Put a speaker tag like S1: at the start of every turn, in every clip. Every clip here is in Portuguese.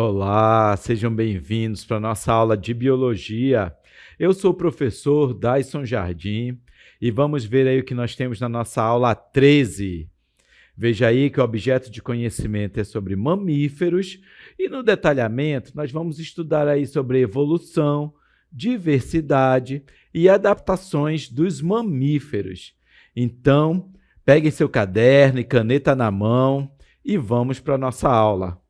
S1: Olá, sejam bem-vindos para a nossa aula de biologia. Eu sou o professor Daison Jardim e vamos ver aí o que nós temos na nossa aula 13. Veja aí que o objeto de conhecimento é sobre mamíferos e no detalhamento nós vamos estudar aí sobre evolução, diversidade e adaptações dos mamíferos. Então, pegue seu caderno e caneta na mão e vamos para a nossa aula.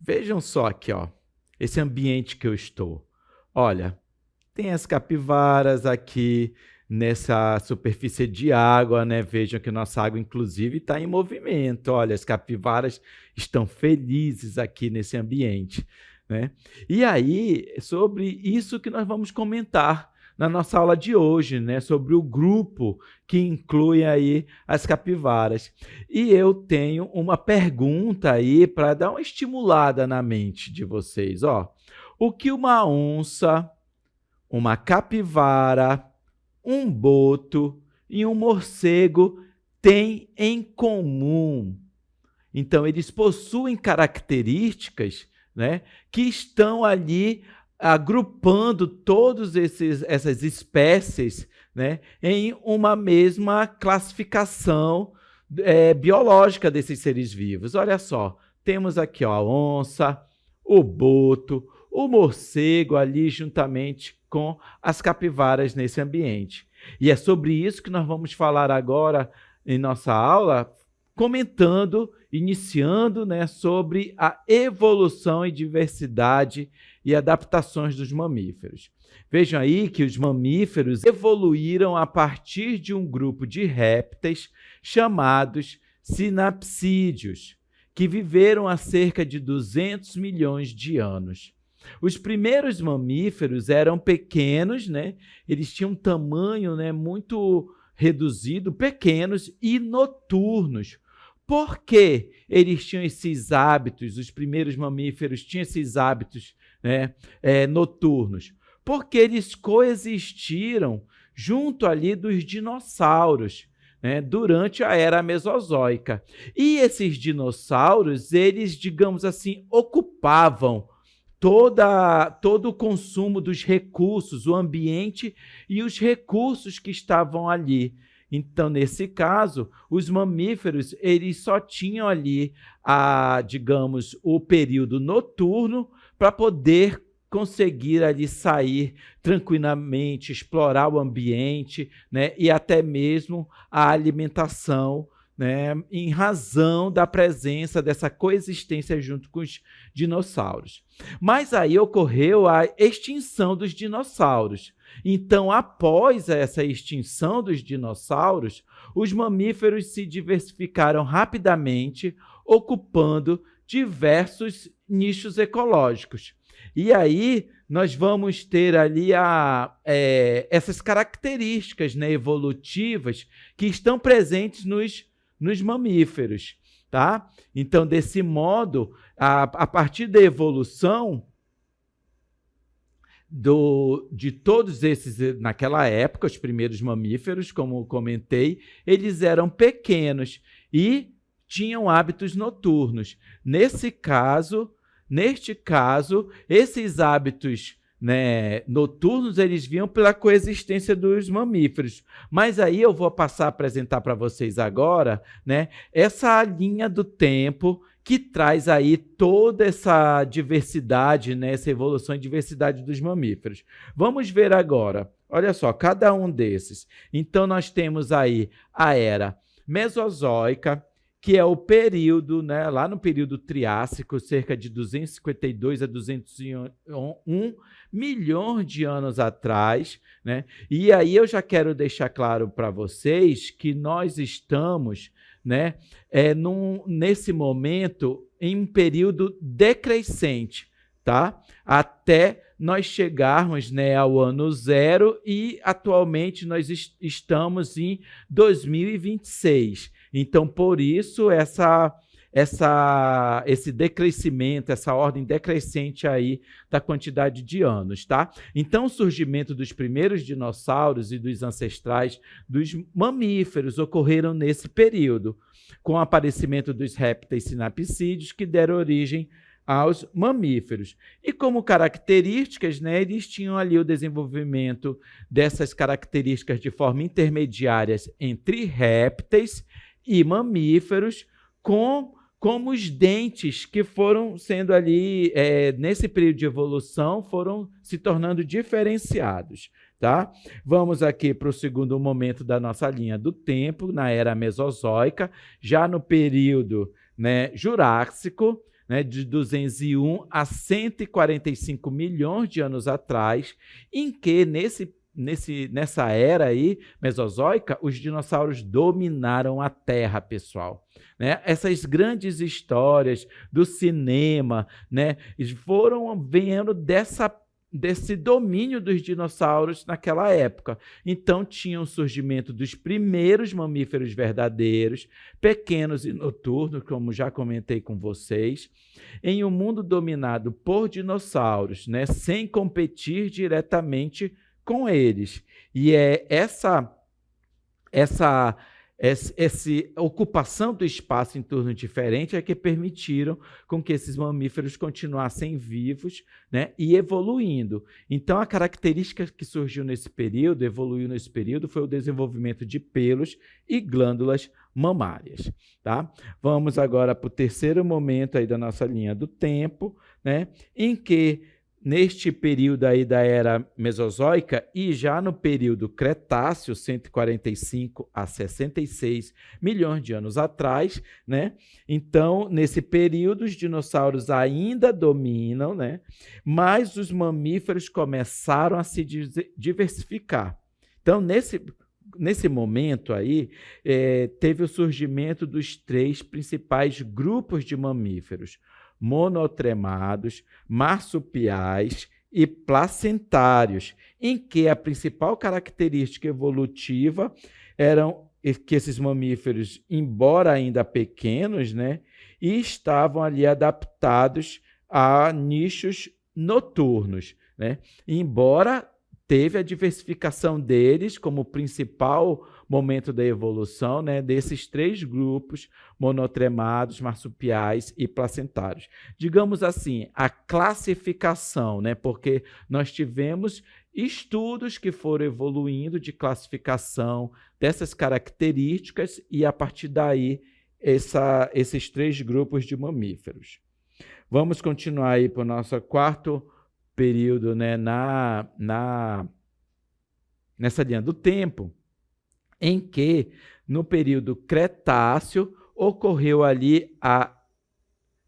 S1: Vejam só aqui, ó, esse ambiente que eu estou. Olha, tem as capivaras aqui nessa superfície de água, né? Vejam que nossa água, inclusive, está em movimento. Olha, as capivaras estão felizes aqui nesse ambiente, né? E aí, sobre isso que nós vamos comentar na nossa aula de hoje, né? Sobre o grupo que inclui aí as capivaras. E eu tenho uma pergunta aí para dar uma estimulada na mente de vocês, ó. O que uma onça, uma capivara, um boto e um morcego têm em comum? Então, eles possuem características, né, que estão ali agrupando todas essas espécies, né, em uma mesma classificação biológica desses seres vivos. Olha só, temos aqui ó, a onça, o boto, o morcego ali juntamente com as capivaras nesse ambiente. E é sobre isso que nós vamos falar agora em nossa aula, comentando, iniciando, né, sobre a evolução e diversidade e adaptações dos mamíferos. Vejam aí que os mamíferos evoluíram a partir de um grupo de répteis chamados sinapsídeos, que viveram há cerca de 200 milhões de anos. Os primeiros mamíferos eram pequenos, né? Eles tinham um tamanho, né, muito reduzido, pequenos e noturnos. Por que eles tinham esses hábitos, os primeiros mamíferos tinham esses hábitos, né, noturnos? Porque eles coexistiram junto ali dos dinossauros, né, durante a era mesozoica. E esses dinossauros, eles, digamos assim, ocupavam todo o consumo dos recursos, o ambiente e os recursos que estavam ali. Então, nesse caso, os mamíferos eles só tinham ali, digamos, o período noturno para poder conseguir ali sair tranquilamente, explorar o ambiente, né, e até mesmo a alimentação, né, em razão da presença dessa coexistência junto com os dinossauros. Mas aí ocorreu a extinção dos dinossauros. Então, após essa extinção dos dinossauros, os mamíferos se diversificaram rapidamente, ocupando diversos nichos ecológicos. E aí nós vamos ter ali essas características, né, evolutivas que estão presentes nos mamíferos, tá? Então, desse modo, a partir da evolução de todos esses, naquela época, os primeiros mamíferos, como comentei, eles eram pequenos e tinham hábitos noturnos. Neste caso, esses hábitos, né, noturnos, eles vinham pela coexistência dos mamíferos. Mas aí eu vou passar a apresentar para vocês agora, né, essa linha do tempo que traz aí toda essa diversidade, né, essa evolução e diversidade dos mamíferos. Vamos ver agora, olha só, cada um desses. Então, nós temos aí a era mesozoica, que é o período, né, lá no período Triássico, cerca de 252 a 201 milhões de anos atrás, né? E aí eu já quero deixar claro para vocês que nós estamos, né, nesse momento em um período decrescente, tá? Até nós chegarmos, né, ao ano zero e atualmente nós estamos em 2026. Então, por isso, esse decrescimento, essa ordem decrescente aí da quantidade de anos, tá? Então, o surgimento dos primeiros dinossauros e dos ancestrais dos mamíferos ocorreram nesse período, com o aparecimento dos répteis sinapsídeos que deram origem aos mamíferos. E como características, né, eles tinham ali o desenvolvimento dessas características de forma intermediária entre répteis e mamíferos, como os dentes que foram sendo ali, nesse período de evolução, foram se tornando diferenciados. Tá? Vamos aqui para o segundo momento da nossa linha do tempo, na era Mesozoica, já no período, né, Jurássico, né, de 201 a 145 milhões de anos atrás, em que nessa era aí, Mesozoica, os dinossauros dominaram a Terra, pessoal. Né? Essas grandes histórias do cinema, né, foram vendo desse domínio dos dinossauros naquela época. Então, tinha o surgimento dos primeiros mamíferos verdadeiros, pequenos e noturnos, como já comentei com vocês, em um mundo dominado por dinossauros, né, sem competir diretamente com eles. E é essa ocupação do espaço em torno diferente é que permitiram com que esses mamíferos continuassem vivos, né, e evoluindo. Então, a característica que surgiu nesse período, evoluiu nesse período, foi o desenvolvimento de pelos e glândulas mamárias. Tá? Vamos agora para o terceiro momento aí da nossa linha do tempo, né, em que neste período aí da era Mesozoica e já no período Cretáceo, 145 a 66 milhões de anos atrás, né? Então, nesse período, os dinossauros ainda dominam, né? Mas os mamíferos começaram a se diversificar. Então, nesse momento aí, teve o surgimento dos 3 principais grupos de mamíferos: monotremados, marsupiais e placentários, em que a principal característica evolutiva eram que esses mamíferos, embora ainda pequenos, né, estavam ali adaptados a nichos noturnos, né? Embora teve a diversificação deles como principal momento da evolução, né, desses 3 grupos, monotremados, marsupiais e placentários. Digamos assim, a classificação, né, porque nós tivemos estudos que foram evoluindo de classificação dessas características e, a partir daí, esses 3 grupos de mamíferos. Vamos continuar aí para o nosso quarto período, né, nessa linha do tempo, em que, no período Cretáceo, ocorreu ali a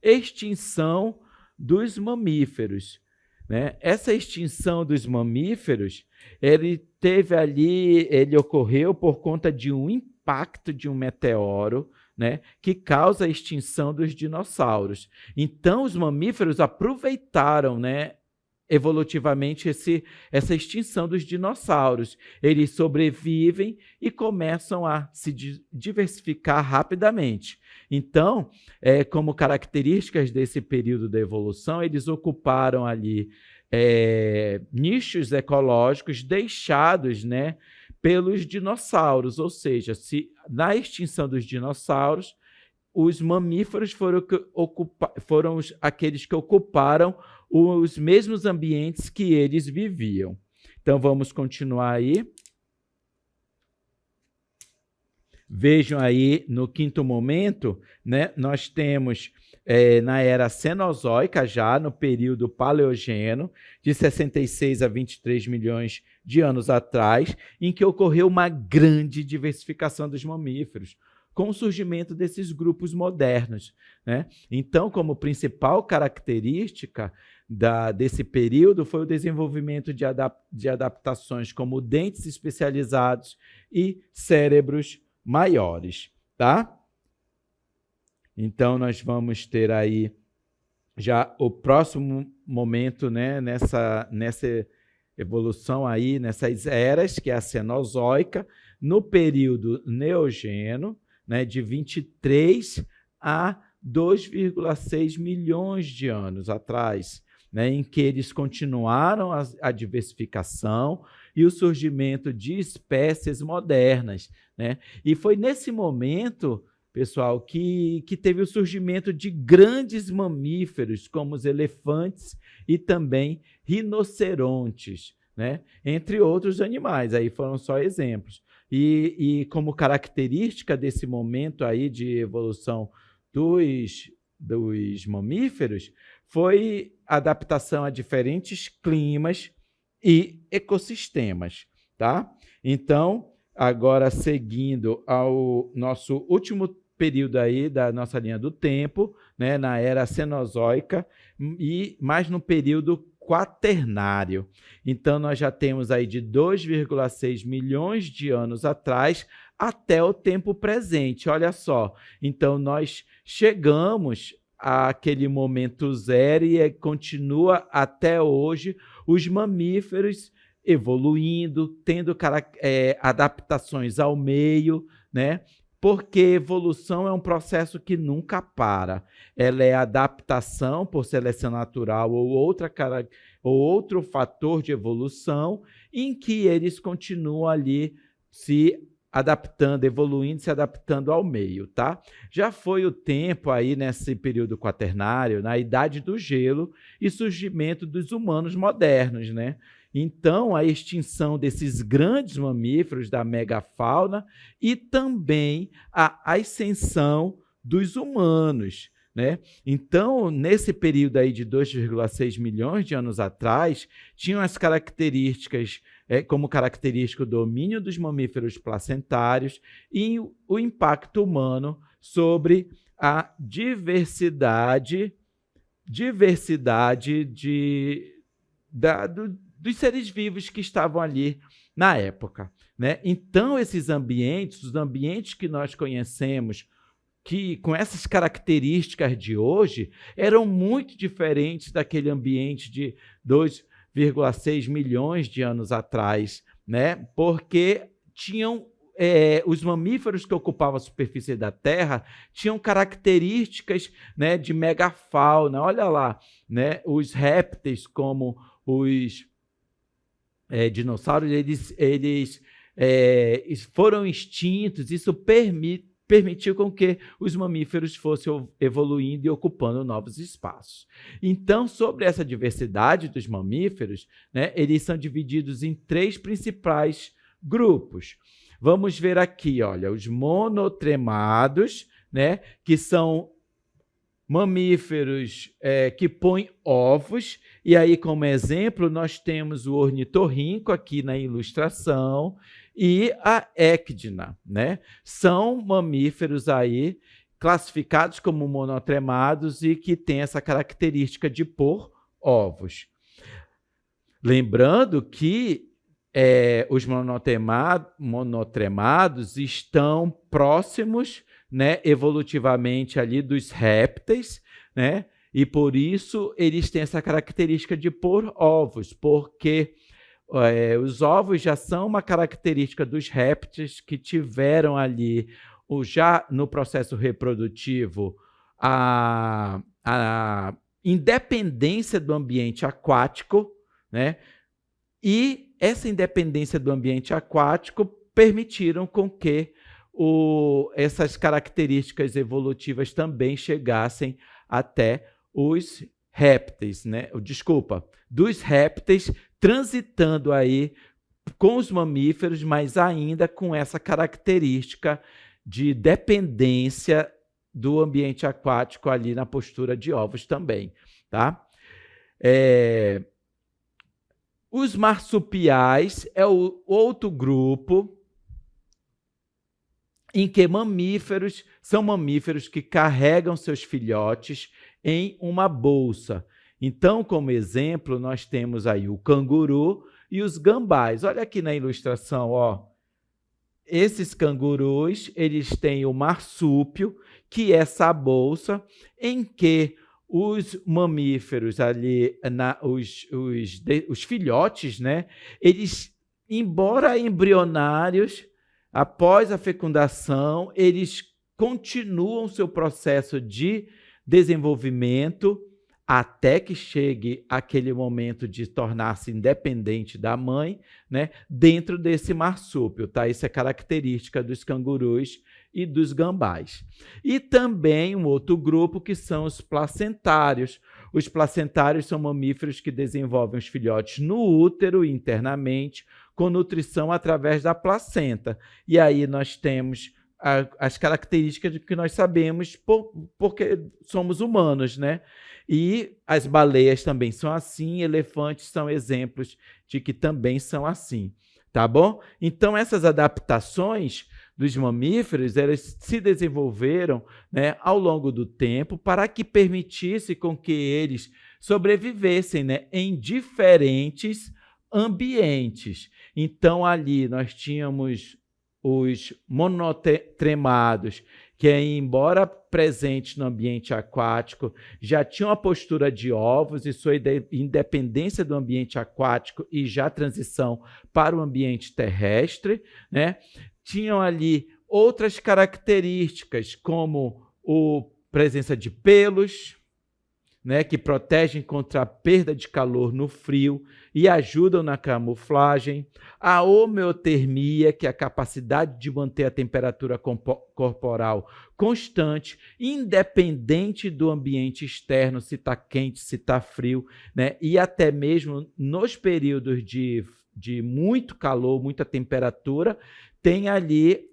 S1: extinção dos mamíferos. Né? Essa extinção dos mamíferos, ele ocorreu por conta de um impacto de um meteoro, né, que causa a extinção dos dinossauros. Então, os mamíferos aproveitaram, né, evolutivamente essa extinção dos dinossauros. Eles sobrevivem e começam a se diversificar rapidamente. Então, como características desse período da evolução, eles ocuparam ali nichos ecológicos deixados, né, pelos dinossauros, ou seja, na extinção dos dinossauros, os mamíferos foram aqueles que ocuparam os mesmos ambientes que eles viviam. Então, vamos continuar aí. Vejam aí, no quinto momento, né, nós temos, na era Cenozoica, já no período Paleogeno, de 66 a 23 milhões de anos atrás, em que ocorreu uma grande diversificação dos mamíferos, com o surgimento desses grupos modernos. Né? Então, como principal característica desse período foi o desenvolvimento de adaptações como dentes especializados e cérebros maiores. Tá? Então, nós vamos ter aí já o próximo momento, né, nessa evolução aí, nessas eras, que é a Cenozoica, no período Neogeno, né, de 23 a 2,6 milhões de anos atrás, né, em que eles continuaram a diversificação e o surgimento de espécies modernas, né? E foi nesse momento, pessoal, que teve o surgimento de grandes mamíferos, como os elefantes e também rinocerontes, né? Entre outros animais, aí foram só exemplos. E como característica desse momento aí de evolução dos mamíferos, foi adaptação a diferentes climas e ecossistemas, tá? Então, agora seguindo ao nosso último período aí da nossa linha do tempo, né, na era Cenozoica e mais no período Quaternário. Então, nós já temos aí de 2,6 milhões de anos atrás até o tempo presente. Olha só, então nós chegamos àquele momento zero e continua até hoje os mamíferos evoluindo, tendo adaptações ao meio, né? Porque evolução é um processo que nunca para. Ela é adaptação por seleção natural ou outro fator de evolução em que eles continuam ali se adaptando, evoluindo, se adaptando ao meio, tá? Já foi o tempo aí nesse período quaternário, na Idade do Gelo e surgimento dos humanos modernos, né? Então, a extinção desses grandes mamíferos da megafauna e também a ascensão dos humanos, né? Então, nesse período aí de 2,6 milhões de anos atrás, tinham as características, como característico o domínio dos mamíferos placentários e o impacto humano sobre a diversidade dos seres vivos que estavam ali na época, né? Então, esses ambientes, os ambientes que nós conhecemos, que com essas características de hoje, eram muito diferentes daquele ambiente de 2,6 milhões de anos atrás, né? Porque tinham os mamíferos que ocupavam a superfície da Terra tinham características, né, de megafauna. Olha lá, né? Os répteis, como os dinossauros, eles foram extintos. Isso permitiu com que os mamíferos fossem evoluindo e ocupando novos espaços. Então, sobre essa diversidade dos mamíferos, né, eles são divididos em 3 principais grupos. Vamos ver aqui, olha, os monotremados, né, que são mamíferos que põem ovos, e aí, como exemplo, nós temos o ornitorrinco aqui na ilustração e a équidna, né? São mamíferos aí classificados como monotremados e que têm essa característica de pôr ovos. Lembrando que os monotremados estão próximos, né, evolutivamente ali dos répteis, né? E por isso eles têm essa característica de pôr ovos, porque os ovos já são uma característica dos répteis que tiveram ali, já no processo reprodutivo, a independência do ambiente aquático, né? E essa independência do ambiente aquático permitiram com que essas características evolutivas também chegassem até os répteis, né? Desculpa, dos répteis transitando aí com os mamíferos, mas ainda com essa característica de dependência do ambiente aquático ali na postura de ovos também, tá? Os marsupiais é o outro grupo em que são mamíferos que carregam seus filhotes em uma bolsa. Então, como exemplo, nós temos aí o canguru e os gambás. Olha aqui na ilustração, ó. Esses cangurus, eles têm o marsúpio, que é essa bolsa em que os mamíferos ali, os filhotes, né? Eles, embora embrionários, após a fecundação, eles continuam seu processo de desenvolvimento até que chegue aquele momento de tornar-se independente da mãe, né, dentro desse marsúpio, tá? Isso é característica dos cangurus e dos gambás. E também um outro grupo que são os placentários. Os placentários são mamíferos que desenvolvem os filhotes no útero internamente, com nutrição através da placenta. E aí nós temos as características que nós sabemos porque somos humanos, né? E as baleias também são assim, elefantes são exemplos de que também são assim, tá bom? Então, essas adaptações dos mamíferos, elas se desenvolveram, né, ao longo do tempo para que permitisse com que eles sobrevivessem, né, em diferentes ambientes. Então, ali nós tínhamos os monotremados, que, embora presentes no ambiente aquático, já tinham a postura de ovos e sua independência do ambiente aquático e já transição para o ambiente terrestre, né? Tinham ali outras características, como a presença de pelos, né, que protegem contra a perda de calor no frio e ajudam na camuflagem, a homeotermia, que é a capacidade de manter a temperatura corporal constante, independente do ambiente externo, se está quente, se está frio, né, e até mesmo nos períodos de muito calor, muita temperatura, tem ali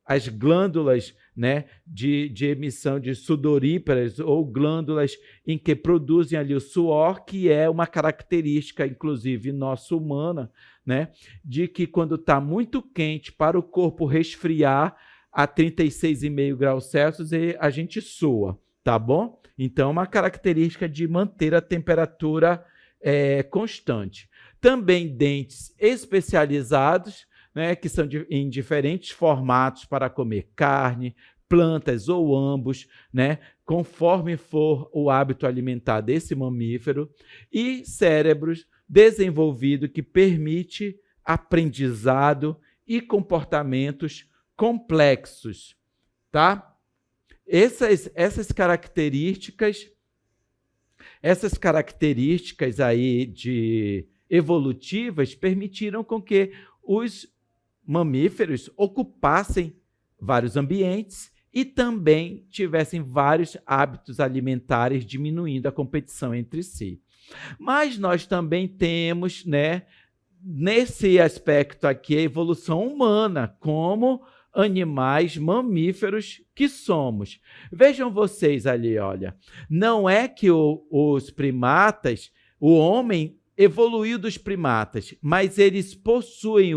S1: as glândulas, né, de emissão de sudoríparas ou glândulas em que produzem ali o suor, que é uma característica, inclusive, nossa humana, né, de que quando está muito quente para o corpo resfriar a 36,5 graus Celsius, a gente sua, tá bom? Então, é uma característica de manter a temperatura constante. Também dentes especializados, né, que são em diferentes formatos para comer carne, plantas ou ambos, né, conforme for o hábito alimentar desse mamífero, e cérebros desenvolvido que permite aprendizado e comportamentos complexos, tá? Essas características aí evolutivas permitiram com que os mamíferos ocupassem vários ambientes e também tivessem vários hábitos alimentares, diminuindo a competição entre si. Mas nós também temos, né, nesse aspecto aqui, a evolução humana, como animais mamíferos que somos. Vejam vocês ali, olha, não é que os primatas, o homem evoluiu dos primatas, mas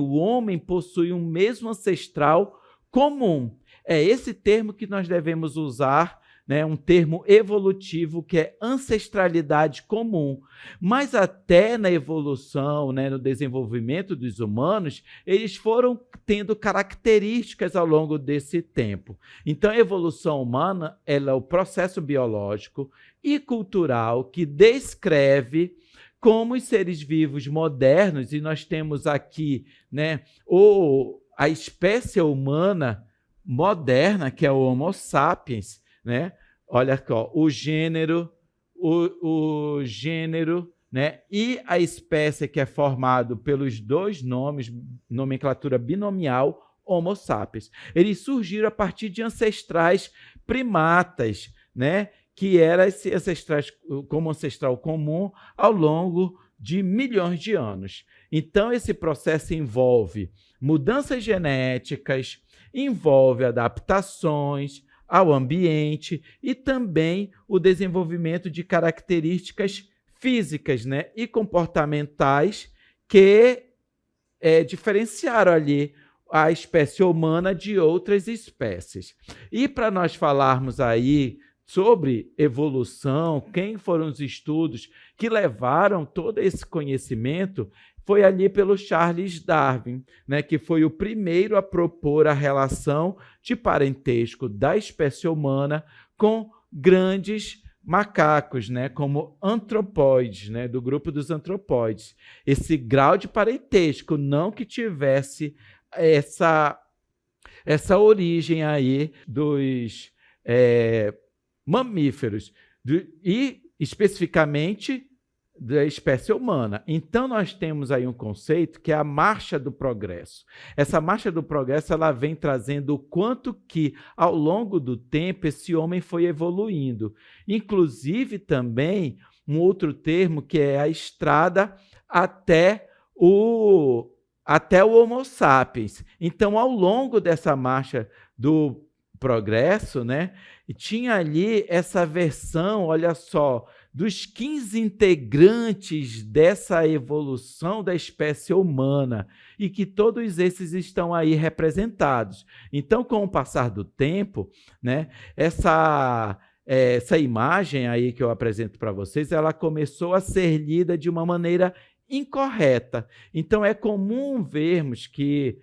S1: o homem possui um mesmo ancestral comum. É esse termo que nós devemos usar, né? Um termo evolutivo que é ancestralidade comum. Mas até na evolução, né, no desenvolvimento dos humanos, eles foram tendo características ao longo desse tempo. Então, a evolução humana ela é o processo biológico e cultural que descreve como os seres vivos modernos, e nós temos aqui, né, a espécie humana moderna, que é o Homo sapiens, né? Olha aqui, ó, o gênero, né, e a espécie que é formado pelos dois nomes, nomenclatura binomial, Homo sapiens. Eles surgiram a partir de ancestrais primatas, né, que era esse como ancestral comum ao longo de milhões de anos. Então, esse processo envolve mudanças genéticas, envolve adaptações ao ambiente e também o desenvolvimento de características físicas, né, e comportamentais que diferenciaram ali a espécie humana de outras espécies. E para nós falarmos aí sobre evolução, quem foram os estudos que levaram todo esse conhecimento, foi ali pelo Charles Darwin, né, que foi o primeiro a propor a relação de parentesco da espécie humana com grandes macacos, né, como antropóides, né, do grupo dos antropóides. Esse grau de parentesco, não que tivesse essa origem aí dos mamíferos, e especificamente da espécie humana. Então, nós temos aí um conceito que é a marcha do progresso. Essa marcha do progresso, ela vem trazendo o quanto que, ao longo do tempo, esse homem foi evoluindo. Inclusive, também, um outro termo que é a estrada até o Homo sapiens. Então, ao longo dessa marcha do progresso, né, tinha ali essa versão, olha só, dos 15 integrantes dessa evolução da espécie humana, e que todos esses estão aí representados. Então, com o passar do tempo, né, essa imagem aí que eu apresento para vocês, ela começou a ser lida de uma maneira incorreta. Então, é comum vermos que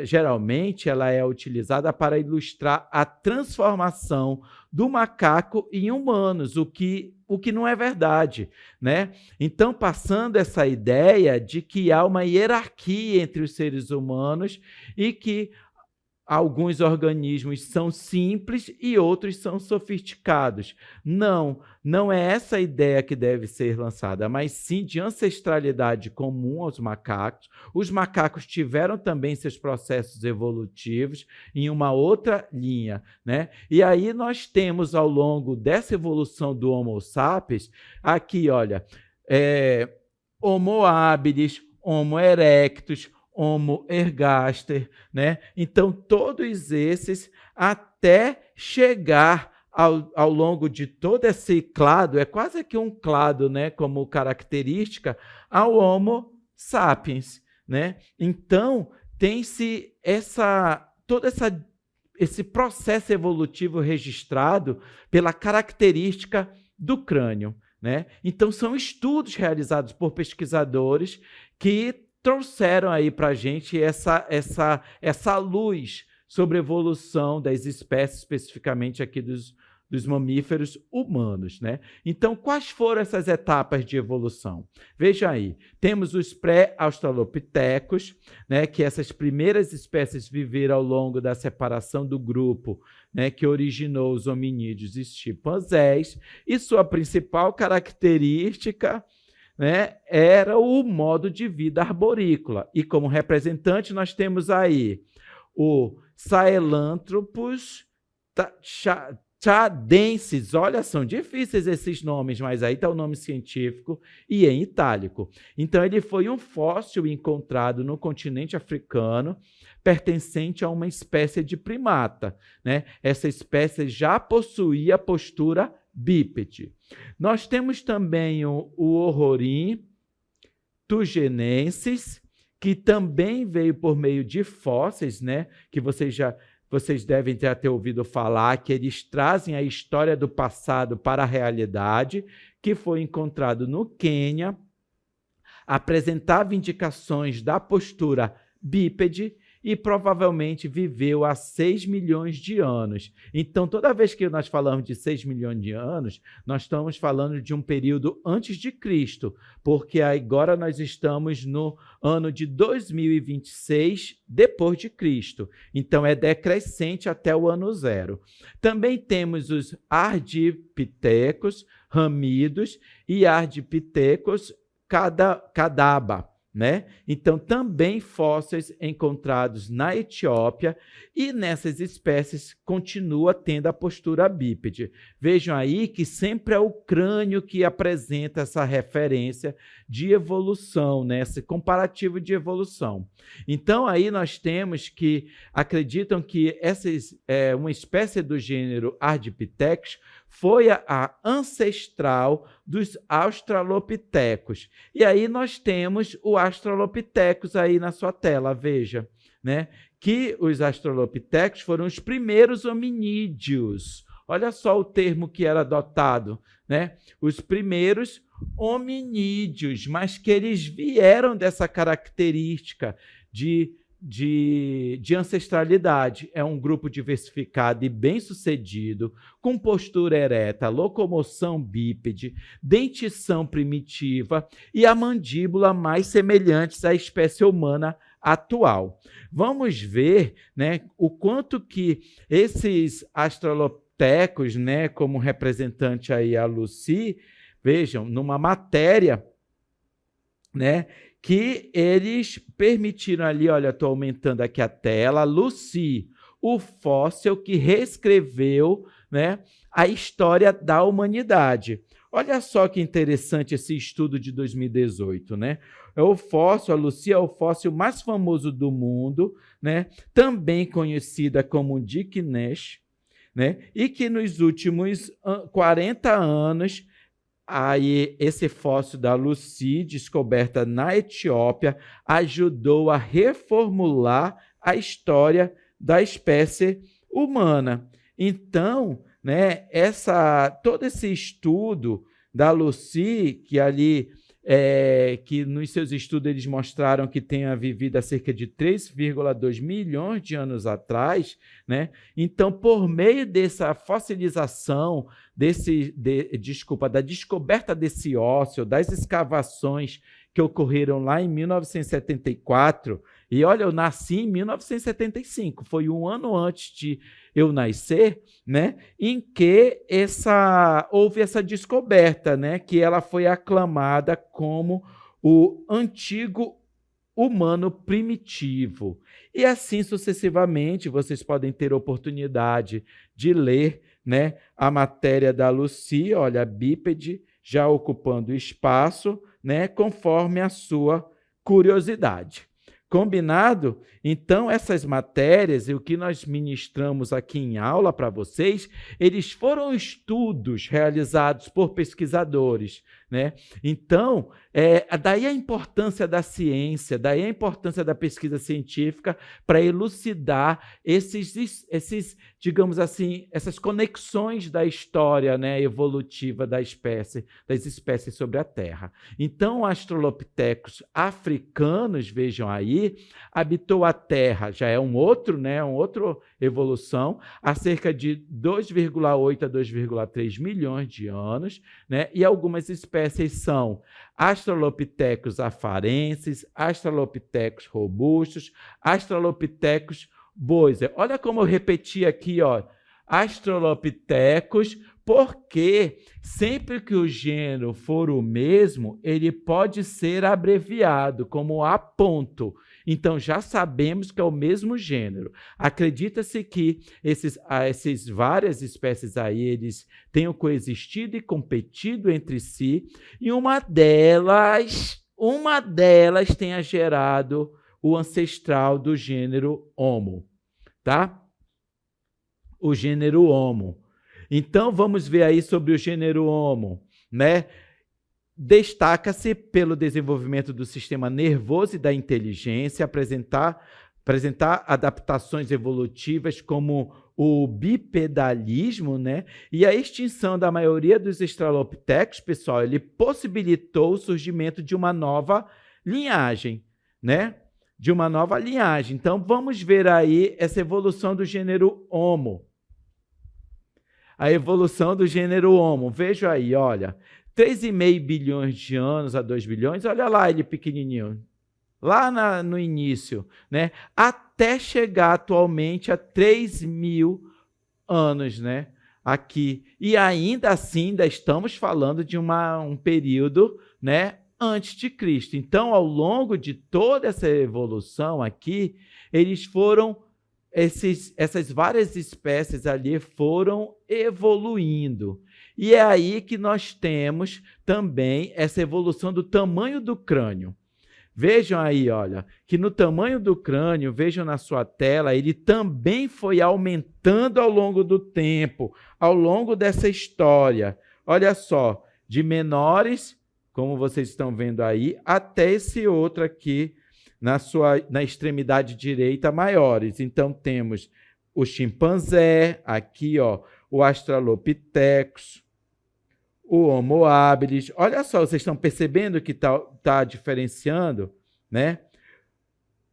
S1: geralmente ela é utilizada para ilustrar a transformação do macaco em humanos, o que não é verdade, né? Então, passando essa ideia de que há uma hierarquia entre os seres humanos e que alguns organismos são simples e outros são sofisticados. Não é essa a ideia que deve ser lançada, mas sim de ancestralidade comum aos macacos. Os macacos tiveram também seus processos evolutivos em uma outra linha, né? E aí nós temos, ao longo dessa evolução do Homo sapiens, aqui, olha, Homo habilis, Homo erectus, Homo ergaster, né? Então, todos esses, até chegar ao longo de todo esse clado, é quase que um clado, né, como característica, ao Homo sapiens, né? Então, tem-se esse processo evolutivo registrado pela característica do crânio, né? Então, são estudos realizados por pesquisadores que trouxeram aí para a gente essa luz sobre a evolução das espécies, especificamente aqui dos mamíferos humanos, né? Então, quais foram essas etapas de evolução? Veja aí, temos os pré-australopitecos, né, que essas primeiras espécies viveram ao longo da separação do grupo, né, que originou os hominídeos e chimpanzés, e sua principal característica, né, era o modo de vida arborícola. E como representante nós temos aí o Sahelanthropus chadensis. Olha, são difíceis esses nomes, mas aí está o nome científico e em itálico. Então, ele foi um fóssil encontrado no continente africano, pertencente a uma espécie de primata, né? Essa espécie já possuía postura bípede. Nós temos também o Orrorin tugenensis, que também veio por meio de fósseis, né? Que vocês devem ter ouvido falar, que eles trazem a história do passado para a realidade, que foi encontrado no Quênia, apresentava indicações da postura bípede e provavelmente viveu há 6 milhões de anos. Então, toda vez que nós falamos de 6 milhões de anos, nós estamos falando de um período antes de Cristo, porque agora nós estamos no ano de 2026 depois de Cristo. Então, é decrescente até o ano zero. Também temos os ardipithecus ramidos e ardipithecus cadaba, né? Então, também fósseis encontrados na Etiópia, e nessas espécies continua tendo a postura bípede. Vejam aí que sempre é o crânio que apresenta essa referência de evolução, né? Esse comparativo de evolução. Então, aí nós temos que acreditam que uma espécie do gênero Ardipithecus foi a ancestral dos australopitecos. E aí nós temos o Australopithecus aí na sua tela, veja, né? Que os australopitecos foram os primeiros hominídeos. Olha só o termo que era adotado, né? Os primeiros hominídeos, mas que eles vieram dessa característica de ancestralidade. É um grupo diversificado e bem-sucedido, com postura ereta, locomoção bípede, dentição primitiva e a mandíbula mais semelhantes à espécie humana atual. Vamos ver, né, o quanto que esses australopitecos, né, como representante aí a Lucy, vejam, numa matéria, né, que eles permitiram ali, olha, estou aumentando aqui a tela, Lucy, o fóssil que reescreveu, né, a história da humanidade. Olha só que interessante esse estudo de 2018, né? É o fóssil, a Lucy é o fóssil mais famoso do mundo, né? Também conhecida como Dick Nash, né? E que nos últimos 40 anos, aí esse fóssil da Lucy, descoberta na Etiópia, ajudou a reformular a história da espécie humana. Então, né, todo esse estudo da Lucy, que ali, que nos seus estudos eles mostraram que tenha vivido há cerca de 3,2 milhões de anos atrás, né? Então, por meio dessa fossilização, da descoberta desse ósseo, das escavações que ocorreram lá em 1974, e olha, eu nasci em 1975, foi um ano antes de eu nascer, né, em que houve essa descoberta, né, que ela foi aclamada como o antigo humano primitivo. E assim sucessivamente, vocês podem ter oportunidade de ler, né, a matéria da Lucy, olha, bípede, já ocupando espaço, né, conforme a sua curiosidade. Combinado? Então, essas matérias e o que nós ministramos aqui em aula para vocês, eles foram estudos realizados por pesquisadores, né? Então, daí a importância da ciência, daí a importância da pesquisa científica para elucidar esses, digamos assim, essas conexões da história, né, evolutiva das espécies sobre a Terra. Então, australopitecos africanos, vejam aí, habitou a Terra, já é uma outra evolução, há cerca de 2,8 a 2,3 milhões de anos, né? E algumas espécies são Australopithecus afarensis, Australopithecus robustus, Australopithecus boiser. Olha como eu repeti aqui, ó, Australopithecus, porque sempre que o gênero for o mesmo, ele pode ser abreviado como A ponto. Então, já sabemos que é o mesmo gênero. Acredita-se que esses várias espécies aí, eles tenham coexistido e competido entre si, e uma delas tenha gerado o ancestral do gênero Homo, tá? O gênero Homo. Então, vamos ver aí sobre o gênero Homo, né? Destaca-se pelo desenvolvimento do sistema nervoso e da inteligência, apresentar adaptações evolutivas como o bipedalismo, né? E a extinção da maioria dos australopithecus, pessoal, ele possibilitou o surgimento de uma nova linhagem, né? De uma nova linhagem. Então, vamos ver aí essa evolução do gênero Homo. A evolução do gênero Homo. Veja aí, olha, 3,5 bilhões de anos a 2 bilhões, olha lá ele pequenininho, lá no início, né? Até chegar atualmente a 3.000 anos, né? Aqui. E ainda assim, ainda estamos falando de um período, né, antes de Cristo. Então, ao longo de toda essa evolução aqui, essas várias espécies ali foram evoluindo. E é aí que nós temos também essa evolução do tamanho do crânio. Vejam aí, olha, que no tamanho do crânio, vejam na sua tela, ele também foi aumentando ao longo do tempo, ao longo dessa história. Olha só, de menores, como vocês estão vendo aí, até esse outro aqui, na extremidade direita, maiores. Então, temos o chimpanzé, aqui, ó, o Australopithecus, o Homo habilis. Olha só, vocês estão percebendo que tá diferenciando, né?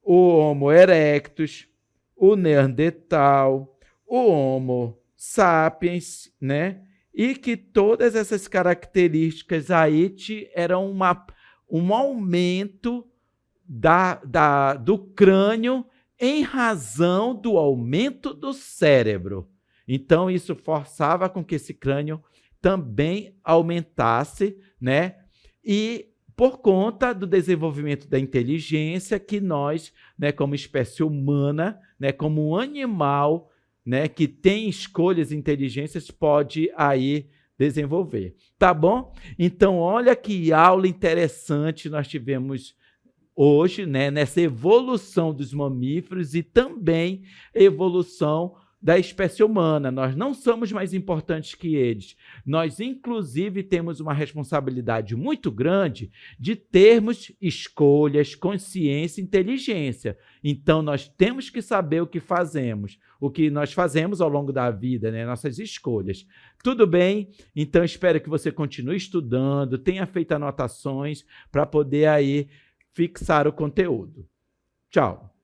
S1: O Homo erectus, o Neandertal, o Homo sapiens, né? E que todas essas características aí eram um aumento do crânio em razão do aumento do cérebro. Então, isso forçava com que esse crânio também aumentasse, né? E por conta do desenvolvimento da inteligência que nós, né, como espécie humana, né, como um animal, né, que tem escolhas e inteligências, pode aí desenvolver. Tá bom? Então, olha que aula interessante nós tivemos hoje, né, nessa evolução dos mamíferos e também evolução da espécie humana. Nós não somos mais importantes que eles. Nós, inclusive, temos uma responsabilidade muito grande de termos escolhas, consciência e inteligência. Então, nós temos que saber o que fazemos, o que nós fazemos ao longo da vida, né? Nossas escolhas. Tudo bem? Então, espero que você continue estudando, tenha feito anotações para poder aí fixar o conteúdo. Tchau!